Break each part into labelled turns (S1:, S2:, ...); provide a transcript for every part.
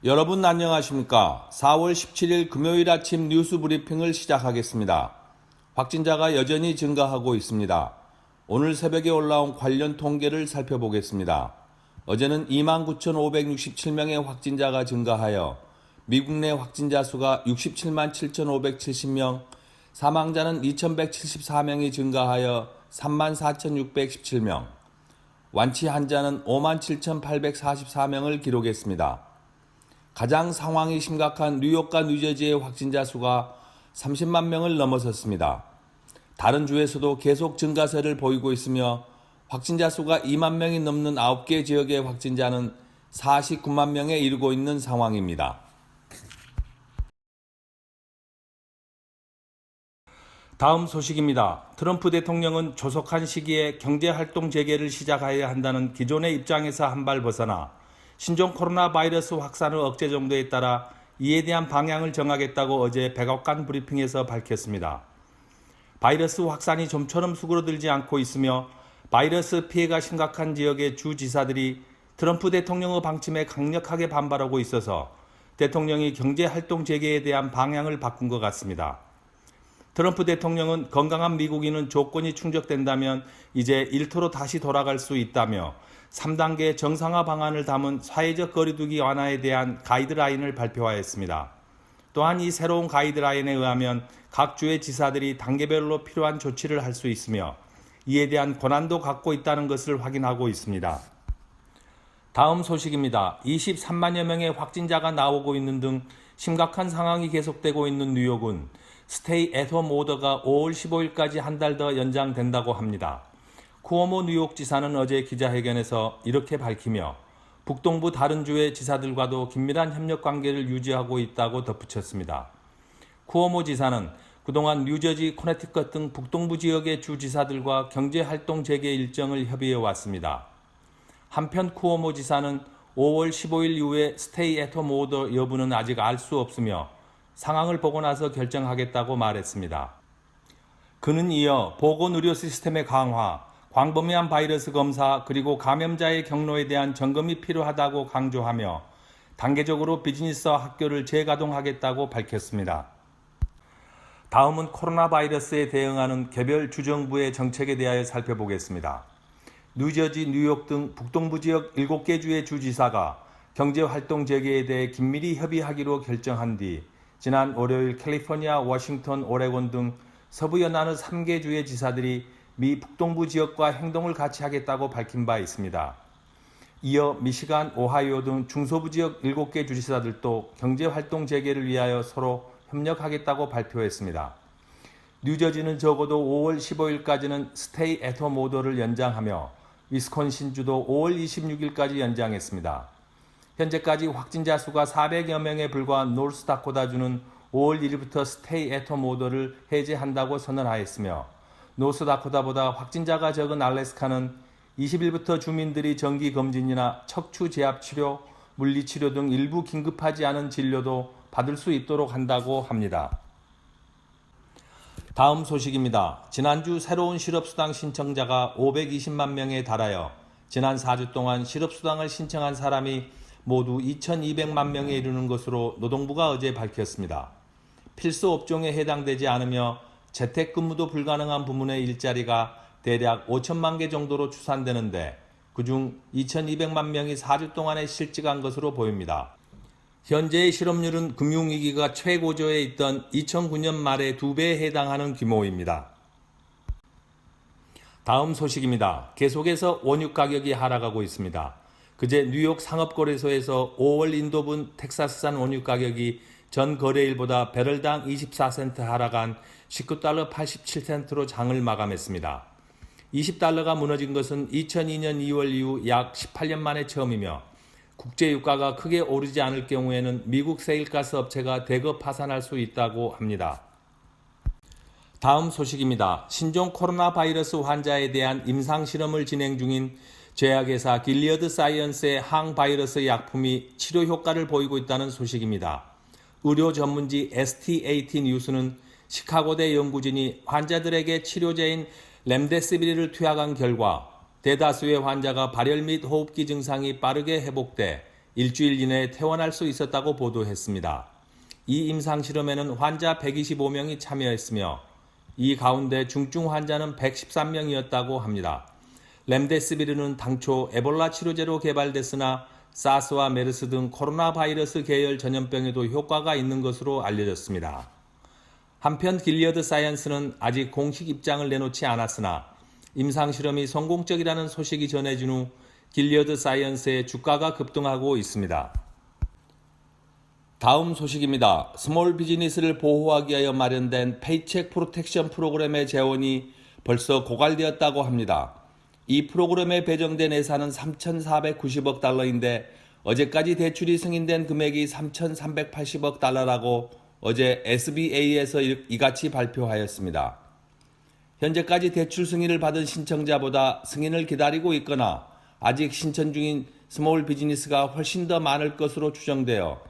S1: 여러분 안녕하십니까? 4월 17일 금요일 아침 뉴스 브리핑을 시작하겠습니다. 확진자가 여전히 증가하고 있습니다. 오늘 새벽에 올라온 관련 통계를 살펴보겠습니다. 어제는 29,567명의 확진자가 증가하여 미국 내 확진자 수가 67만 7,570명, 사망자는 2,174명이 증가하여 3만 4,617명, 완치 환자는 5만 7,844명을 기록했습니다. 가장 상황이 심각한 뉴욕과 뉴저지의 확진자 수가 30만 명을 넘어섰습니다. 다른 주에서도 계속 증가세를 보이고 있으며 확진자 수가 2만 명이 넘는 9개 지역의 확진자는 49만 명에 이르고 있는 상황입니다. 다음 소식입니다. 트럼프 대통령은 조속한 시기에 경제활동 재개를 시작해야 한다는 기존의 입장에서 한 발 벗어나 신종 코로나 바이러스 확산의 억제 정도에 따라 이에 대한 방향을 정하겠다고 어제 백악관 브리핑에서 밝혔습니다. 바이러스 확산이 좀처럼 수그러들지 않고 있으며 바이러스 피해가 심각한 지역의 주지사들이 트럼프 대통령의 방침에 강력하게 반발하고 있어서 대통령이 경제활동 재개에 대한 방향을 바꾼 것 같습니다. 트럼프 대통령은 건강한 미국인은 조건이 충족된다면 이제 일터로 다시 돌아갈 수 있다며 3단계 정상화 방안을 담은 사회적 거리두기 완화에 대한 가이드라인을 발표하였습니다. 또한 이 새로운 가이드라인에 의하면 각 주의 지사들이 단계별로 필요한 조치를 할 수 있으며 이에 대한 권한도 갖고 있다는 것을 확인하고 있습니다. 다음 소식입니다. 23만여 명의 확진자가 나오고 있는 등 심각한 상황이 계속되고 있는 뉴욕은 스테이 앳홈 오더가 5월 15일까지 한 달 더 연장된다고 합니다. 쿠오모 뉴욕지사는 어제 기자회견에서 이렇게 밝히며 북동부 다른 주의 지사들과도 긴밀한 협력 관계를 유지하고 있다고 덧붙였습니다. 쿠오모 지사는 그동안 뉴저지, 코네티컷 등 북동부 지역의 주지사들과 경제활동 재개 일정을 협의해 왔습니다. 한편 쿠오모 지사는 5월 15일 이후에 스테이 앳홈 오더 여부는 아직 알 수 없으며 상황을 보고 나서 결정하겠다고 말했습니다. 그는 이어 보건의료 시스템의 강화, 광범위한 바이러스 검사 그리고 감염자의 경로에 대한 점검이 필요하다고 강조하며 단계적으로 비즈니스와 학교를 재가동하겠다고 밝혔습니다. 다음은 코로나 바이러스에 대응하는 개별 주정부의 정책에 대하여 살펴보겠습니다. 뉴저지, 뉴욕 등 북동부 지역 7개 주의 주지사가 경제활동 재개에 대해 긴밀히 협의하기로 결정한 뒤 지난 월요일 캘리포니아, 워싱턴, 오레곤 등 서부 연안의 3개 주의 지사들이 미 북동부 지역과 행동을 같이 하겠다고 밝힌 바 있습니다. 이어 미시간, 오하이오 등 중서부 지역 7개 주지사들도 경제활동 재개를 위하여 서로 협력하겠다고 발표했습니다. 뉴저지는 적어도 5월 15일까지는 스테이 앳홈 오더를 연장하며 위스콘신주도 5월 26일까지 연장했습니다. 현재까지 확진자 수가 400여 명에 불과한 노스다코다주는 5월 1일부터 스테이 앳홈 오더를 해제한다고 선언하였으며 노스다코다보다 확진자가 적은 알래스카는 20일부터 주민들이 정기검진이나 척추 제압 치료, 물리치료 등 일부 긴급하지 않은 진료도 받을 수 있도록 한다고 합니다. 다음 소식입니다. 지난주 새로운 실업수당 신청자가 520만 명에 달하여 지난 4주 동안 실업수당을 신청한 사람이 모두 2,200만 명에 이르는 것으로 노동부가 어제 밝혔습니다. 필수 업종에 해당되지 않으며 재택근무도 불가능한 부문의 일자리가 대략 5천만 개 정도로 추산되는데 그중 2,200만 명이 4주 동안에 실직한 것으로 보입니다. 현재의 실업률은 금융위기가 최고조에 있던 2009년 말의 2배에 해당하는 규모입니다. 다음 소식입니다. 계속해서 원유 가격이 하락하고 있습니다. 그제 뉴욕 상업거래소에서 5월 인도분 텍사스산 원유 가격이 전 거래일보다 배럴당 24센트 하락한 19달러 87센트로 장을 마감했습니다. 20달러가 무너진 것은 2002년 2월 이후 약 18년 만에 처음이며 국제유가가 크게 오르지 않을 경우에는 미국 세일가스 업체가 대거 파산할 수 있다고 합니다. 다음 소식입니다. 신종 코로나 바이러스 환자에 대한 임상실험을 진행 중인 제약회사 길리어드 사이언스의 항바이러스 약품이 치료 효과를 보이고 있다는 소식입니다. 의료 전문지 STAT 뉴스는 시카고대 연구진이 환자들에게 치료제인 렘데시비르를 투약한 결과 대다수의 환자가 발열 및 호흡기 증상이 빠르게 회복돼 일주일 이내에 퇴원할 수 있었다고 보도했습니다. 이 임상실험에는 환자 125명이 참여했으며 이 가운데 중증 환자는 113명이었다고 합니다. 렘데시비르는 당초 에볼라 치료제로 개발됐으나 사스와 메르스 등 코로나 바이러스 계열 전염병에도 효과가 있는 것으로 알려졌습니다. 한편 길리어드 사이언스는 아직 공식 입장을 내놓지 않았으나 임상실험이 성공적이라는 소식이 전해진 후 길리어드 사이언스의 주가가 급등하고 있습니다. 다음 소식입니다. 스몰 비즈니스를 보호하기 위하여 마련된 페이첵 프로텍션 프로그램의 재원이 벌써 고갈되었다고 합니다. 이 프로그램에 배정된 예산은 3,490억 달러인데 어제까지 대출이 승인된 금액이 3,380억 달러라고 어제 SBA에서 이같이 발표하였습니다. 현재까지 대출 승인을 받은 신청자보다 승인을 기다리고 있거나 아직 신청 중인 스몰 비즈니스가 훨씬 더 많을 것으로 추정되어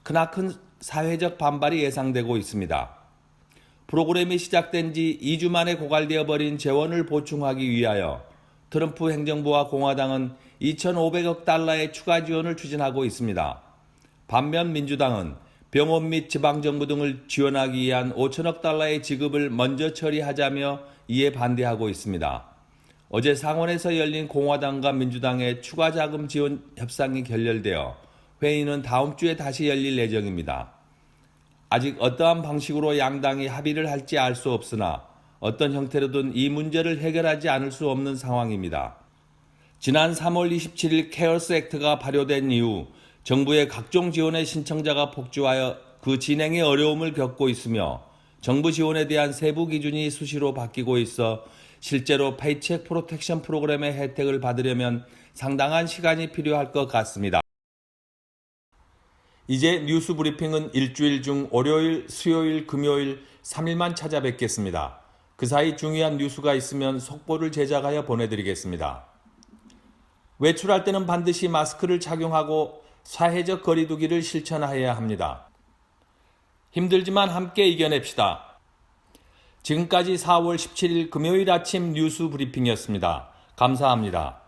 S1: 크나큰 사회적 반발이 예상되고 있습니다. 프로그램이 시작된 지 2주 만에 고갈되어 버린 재원을 보충하기 위하여 트럼프 행정부와 공화당은 2,500억 달러의 추가 지원을 추진하고 있습니다. 반면 민주당은 병원 및 지방정부 등을 지원하기 위한 5천억 달러의 지급을 먼저 처리하자며 이에 반대하고 있습니다. 어제 상원에서 열린 공화당과 민주당의 추가 자금 지원 협상이 결렬되어 회의는 다음 주에 다시 열릴 예정입니다. 아직 어떠한 방식으로 양당이 합의를 할지 알 수 없으나 어떤 형태로든 이 문제를 해결하지 않을 수 없는 상황입니다. 지난 3월 27일 케어스 액트가 발효된 이후 정부의 각종 지원의 신청자가 폭주하여 그 진행에 어려움을 겪고 있으며 정부 지원에 대한 세부 기준이 수시로 바뀌고 있어 실제로 페이첵 프로텍션 프로그램의 혜택을 받으려면 상당한 시간이 필요할 것 같습니다. 이제 뉴스 브리핑은 일주일 중 월요일, 수요일, 금요일 3일만 찾아뵙겠습니다. 그 사이 중요한 뉴스가 있으면 속보를 제작하여 보내드리겠습니다. 외출할 때는 반드시 마스크를 착용하고 사회적 거리 두기를 실천해야 합니다. 힘들지만 함께 이겨냅시다. 지금까지 4월 17일 금요일 아침 뉴스 브리핑이었습니다. 감사합니다.